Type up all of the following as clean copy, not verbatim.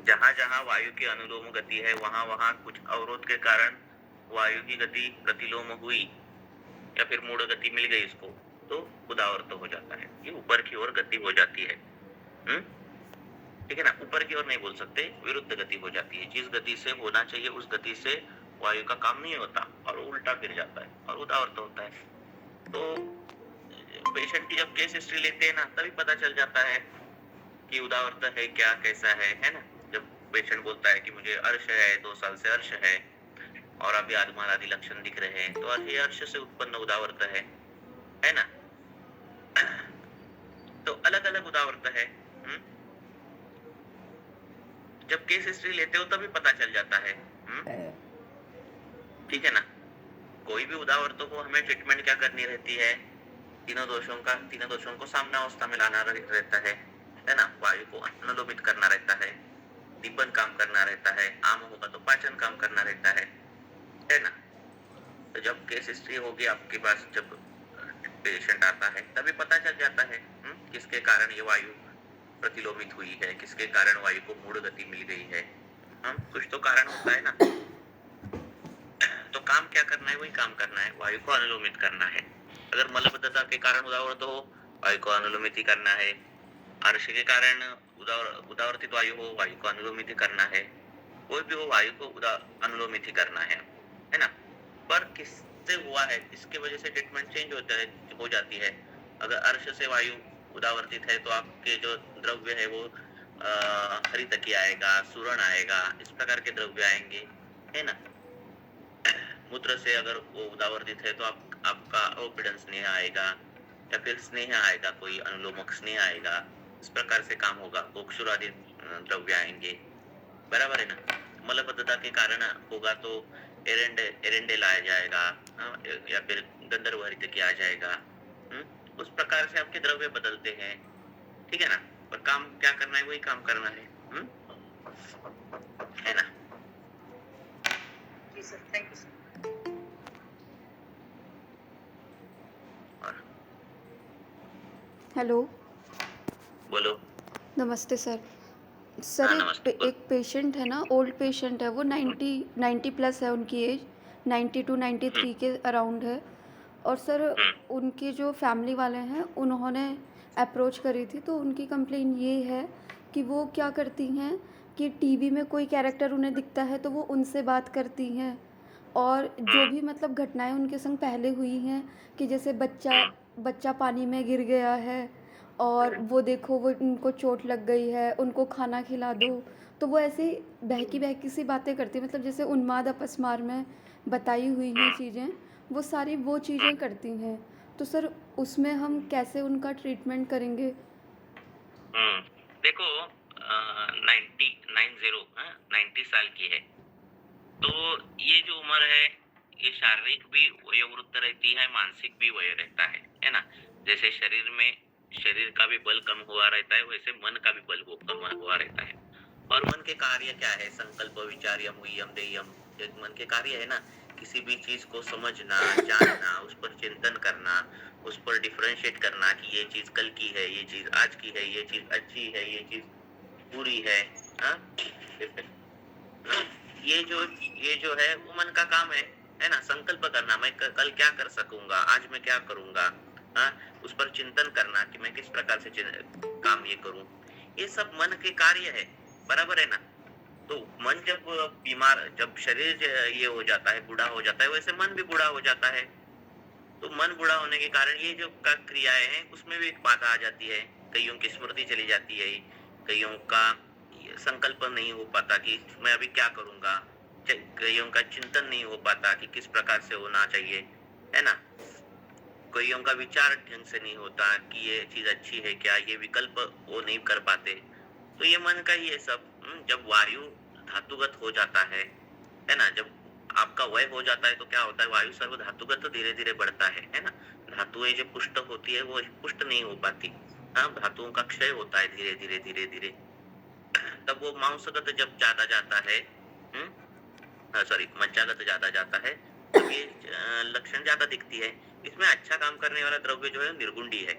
जहाँ जहाँ वायु की अनुलोम गति है वहां वहां कुछ अवरोध के कारण वायु की गति प्रतिलोम हुई या फिर मूढ़ गति मिल गई इसको, तो उदावर्त हो जाता है, ये ऊपर की ओर गति हो जाती है। ठीक है ना, ऊपर की ओर नहीं बोल सकते, विरुद्ध गति हो जाती है। जिस गति से होना चाहिए उस गति से वायु का काम नहीं होता और उल्टा फिर जाता है और उदावर्त होता है। तो पेशेंट की जब केस हिस्ट्री लेते हैं ना तभी पता चल जाता है कि उदावर्त है क्या, कैसा है ना। जब पेशेंट बोलता है कि मुझे अर्श है, 2 साल से अर्श है और अभी आदमाल आदि लक्षण दिख रहे हैं, तो ये अर्श से उत्पन्न उदावर्त है ना। तो अलग अलग उदावर्त है। जब केस हिस्ट्री लेते हो तभी पता चल जाता है। ठीक है ना। कोई भी उदावर्तों को हमें ट्रीटमेंट क्या करनी रहती है, तीनों दोषों को सामना अवस्था में लाना रहता है ना। वायु को अनुलोमित करना रहता है, दीपन काम करना रहता है, आम होगा तो पाचन काम करना रहता है ना। तो जब केस हिस्ट्री होगी आपके पास, जब पेशेंट आता है तभी पता चल जाता है किसके कारण ये वायु प्रतिलोमित हुई है, किसके कारण वायु को मूढ़ गति मिल गई है। कुछ तो कारण होता है ना। तो काम क्या करना है, वही काम करना है, वायु को अनुलोमित करना है। अगर मलबद्धता के कारण उदावर्त हो, वायु को अनुलोमित ही करना है। अर्श के कारण उदावर्तित वायु हो, वायु को अनुलोमित ही करना है। कोई भी हो, वायु को अनुलोमित ही करना है ना। पर किससे हुआ है इसके वजह से ट्रीटमेंट चेंज हो जाती है। अगर अर्श से वायु उदावर्तित है तो आपके जो द्रव्य है वो हरितकी आएगा, सुरण आएगा, इस प्रकार के द्रव्य आएंगे, है ना। मूत्र से अगर वो उदावर्तित है तो आपका अवपीड़न स्नेह आएगा या फिर स्नेह आएगा, कोई अनुलोमक स्नेह आएगा, इस प्रकार से काम होगा। गोक्षुर आदि द्रव्य आएंगे, बराबर है ना। मलबद्धता के कारण होगा तो एरेंडे लाया जाएगा या फिर गंधर्व हरितकी आ जाएगा। उस प्रकार से आपके द्रव्य बदलते हैं, ठीक है ना। पर काम क्या करना है, वही काम करना है ना। जी sir, thank you sir. Hello, बोलो। नमस्ते सर। सर एक पेशेंट है ना, ओल्ड पेशेंट है, वो 90 प्लस है उनकी एज, 90 to 93 के अराउंड है। और सर उनके जो फैमिली वाले हैं उन्होंने अप्रोच करी थी, तो उनकी कंप्लेन ये है कि वो क्या करती हैं कि टीवी में कोई कैरेक्टर उन्हें दिखता है तो वो उनसे बात करती हैं। और जो भी मतलब घटनाएं उनके संग पहले हुई हैं कि जैसे बच्चा पानी में गिर गया है और वो देखो वो उनको चोट लग गई है, उनको खाना खिला दो, तो वो ऐसे बहकी बहकी सी बातें करती, मतलब जैसे उन्माद अपस्मार में बताई हुई हैं चीज़ें, वो सारी वो चीज़ें करती हैं। तो सर उसमें हम कैसे उनका ट्रीटमेंट करेंगे? देखो 90 साल की है तो ये जो उम्र है ये शारीरिक भी वयोवृद्ध रहती है, मानसिक भी वय रहता है ना। जैसे शरीर का भी बल कम हुआ रहता है, वैसे मन का भी बल कम हुआ रहता है। और मन के कार्य क्या है, संकल्प विचार यम यम देयम, मन के कार्य है ना। किसी भी चीज को समझना, जानना, उस पर चिंतन करना, उस पर डिफरेंशिएट करना कि ये चीज कल की है, ये चीज आज की है, ये चीज अच्छी है, ये चीज बुरी है। ये जो है वो मन का काम है ना। संकल्प करना, मैं कल क्या कर सकूंगा, आज मैं क्या करूंगा, उस पर चिंतन करना कि मैं किस प्रकार से काम ये करूं, ये सब मन के कार्य है, बराबर है ना। तो मन जब शरीर ये हो जाता है, बूढ़ा हो जाता है, वैसे मन भी बूढ़ा हो जाता है। तो मन बूढ़ा होने के कारण ये जो क्रियाएं हैं उसमें भी एक बाधा आ जाती है। कईयों की स्मृति चली जाती है, कईयों का संकल्प नहीं हो पाता कि मैं अभी क्या करूंगा, कईयों का चिंतन नहीं हो पाता कि किस प्रकार से होना चाहिए, है ना। कईयों का विचार ढंग से नहीं होता कि ये चीज अच्छी है क्या, ये विकल्प वो नहीं कर पाते। तो ये मन का ही है सब। जब वायु धातुगत हो जाता है ना। जब आपका वय हो जाता है तो क्या होता है, वायु सर्व धातुगत तो धीरे धीरे बढ़ता है ना। धातुएं जो पुष्ट होती है वो पुष्ट नहीं हो पाती, धातुओं का क्षय होता है धीरे धीरे धीरे धीरे। तब वो मांसगत जब ज्यादा जाता है, मज्जागत ज्यादा जाता है, तब ये लक्षण ज्यादा दिखती है। इसमें अच्छा काम करने वाला द्रव्य जो है निर्गुंडी है,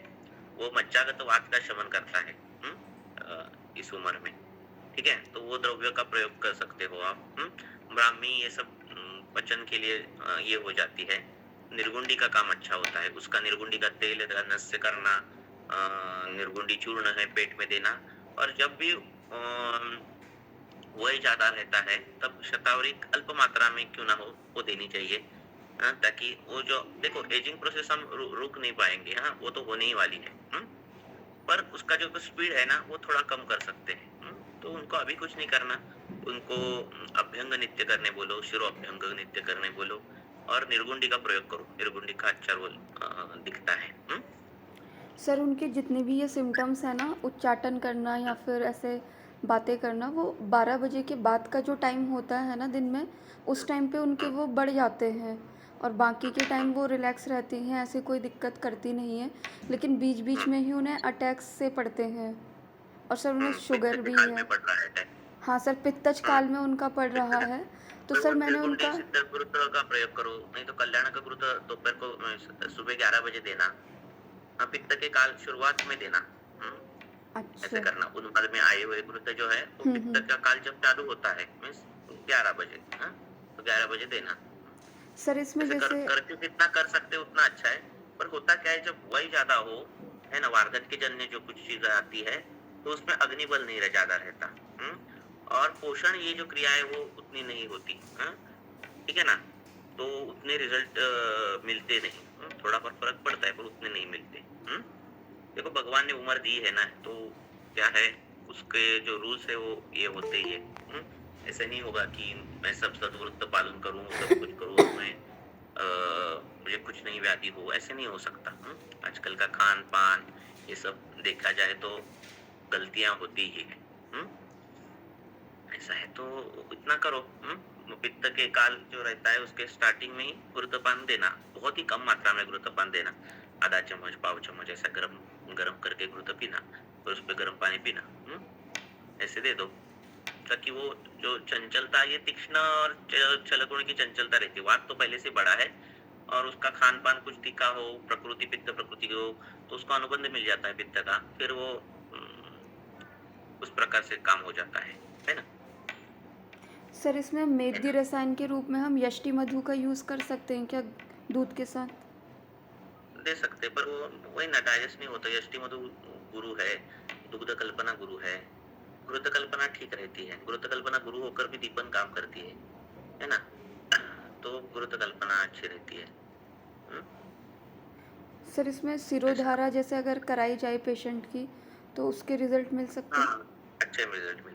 वो मज्जागत वात का शमन करता है इस उम्र में, ठीक है, तो वो द्रव्य का प्रयोग कर सकते हो आप। ब्राह्मी ये सब पचन के लिए ये हो जाती है। निर्गुंडी का काम अच्छा होता है, उसका निर्गुंडी का तेल नस्य करना, निर्गुंडी चूर्ण है पेट में देना। और जब भी वही ज्यादा रहता है तब शतावरी अल्प मात्रा में क्यों ना हो वो देनी चाहिए। ताकि वो जो देखो एजिंग प्रोसेस हम रुक नहीं पाएंगे, हाँ वो तो होने ही वाली है। पर उसका जो स्पीड है ना वो थोड़ा कम कर सकते हैं। तो उनको अभी कुछ नहीं करना, उनको अभ्यंग नृत्य करने बोलो, शिरो अभ्यंग नृत्य करने बोलो और निर्गुंडी का प्रयोग करो। निर्गुंडी का अच्छा रोल दिखता है। सर उनके जितने भी ये सिम्टम्स हैं ना, उच्चाटन करना या फिर ऐसे बातें करना, वो 12 बजे के बाद का जो टाइम होता है ना दिन में, उस टाइम पे उनके वो बढ़ जाते हैं और बाकी के टाइम वो रिलैक्स रहती हैं, ऐसे कोई दिक्कत करती नहीं है। लेकिन बीच बीच में ही उन्हें अटैक्स से पड़ते हैं और सर उन्हें पित्त शुगर के भी काल है। में पड़ रहा है attack। हाँ सर, पित्तज काल में उनका पड़ रहा है। तो तो सर वो मैंने निर्गुंडी उनका सिद्ध गुरुत का प्रयोग करो, नहीं तो कल्याण का गुरुत दोपहर को सुबह 11 बजे देना। पित्त के काल शुरुआत में देना। ऐसे अच्छा। करना। उन्माद में आए हुए गुरुत जो है वो पित्त का काल जब चालू होता है मीन्स 11 बजे, तो 11 बजे देना। सर इसमें ऐसे जैसे करके जितना कर सकते हो उतना अच्छा है। पर होता क्या है जब वही ज्यादा हो, है ना, वार्धक्य जन्य जो कुछ चीज आती है तो उसमें अग्निबल नहीं ज्यादा रहता। और पोषण ये जो क्रिया है वो उतनी नहीं होती। ठीक है ना, तो उतने रिजल्ट मिलते नहीं। थोड़ा पर फर्क पड़ता है पर उतने नहीं मिलते। देखो भगवान ने उम्र दी है ना, तो क्या है उसके जो रूल्स है वो ये होते ही है। ऐसे नहीं होगा कि मैं सब सदव्रत पालन करूं, सब कुछ करूं और मैं मुझे कुछ नहीं व्याधि हो, ऐसे नहीं हो सकता। आजकल का खान पान ये सब देखा जाए तो गलतियां होती ही है। ऐसा है तो इतना करो। पित्त के काल जो रहता है उसके स्टार्टिंग में ही गुरुत्वपान देना, बहुत ही कम मात्रा में गुरुत्वपान देना, आधा चम्मच पाव चम्मच ऐसा गरम गरम करके गुरुत्व पीना और उस पर गर्म पानी पीना। ऐसे दे दो ताकि वो जो चंचलता, ये तीक्ष्ण और छलकने की चंचलता रहती है। वात तो पहले से बड़ा है और उसका खान पान कुछ तीखा हो, प्रकृति पित्त प्रकृति हो, तो उसको अनुबंध मिल जाता है पित्त का, फिर वो उस प्रकार से काम हो जाता है ना। सर इसमें मेदी रसायन के रूप में हम यष्टि मधु का यूज़ कर सकते हैं क्या दूध के साथ? दे सकते पर वो वही ना डाइजेस्ट नहीं होता। यष्टि मधु गुरु है, दुग्ध कल्पना गुरु है। गुरुत कल्पना ठीक रहती है, गुरुत कल्पना गुरु होकर भी दीपन काम करती है ना। तो गुरुत कल्पना अच्छी रहती है। सर इसमें ऐसा सिरोधारा जैसे अगर कराई जाए पेशेंट की, तो उसके रिजल्ट मिल सकते हैं? हाँ अच्छे रिजल्ट